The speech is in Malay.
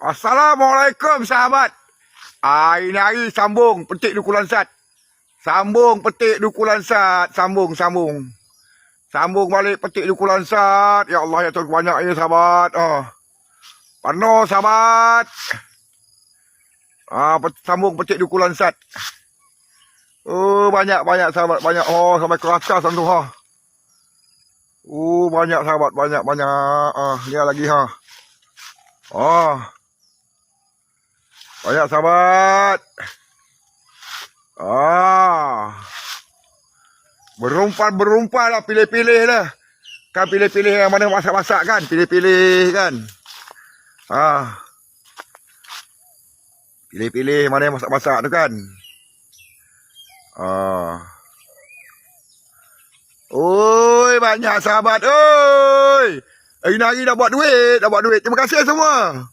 Assalamualaikum sahabat. Ini hari sambung petik dukulan sat. Sambung petik dukulan sat. Sambung balik petik dukulan sat. Ya Allah ya Tuhan, banyak ya sahabat. Penuh sahabat. Sambung petik dukulan sat. Banyak sahabat, banyak. Sampai ke atas tu banyak sahabat, banyak. Dia lagi banyak sahabat. Berumpan lah, pilih-pilih lah. Kan pilih-pilih yang mana masak-masak kan. Pilih-pilih kan. Pilih-pilih mana yang masak-masak tu kan. Banyak sahabat. Hari dah buat duit. Terima kasih semua.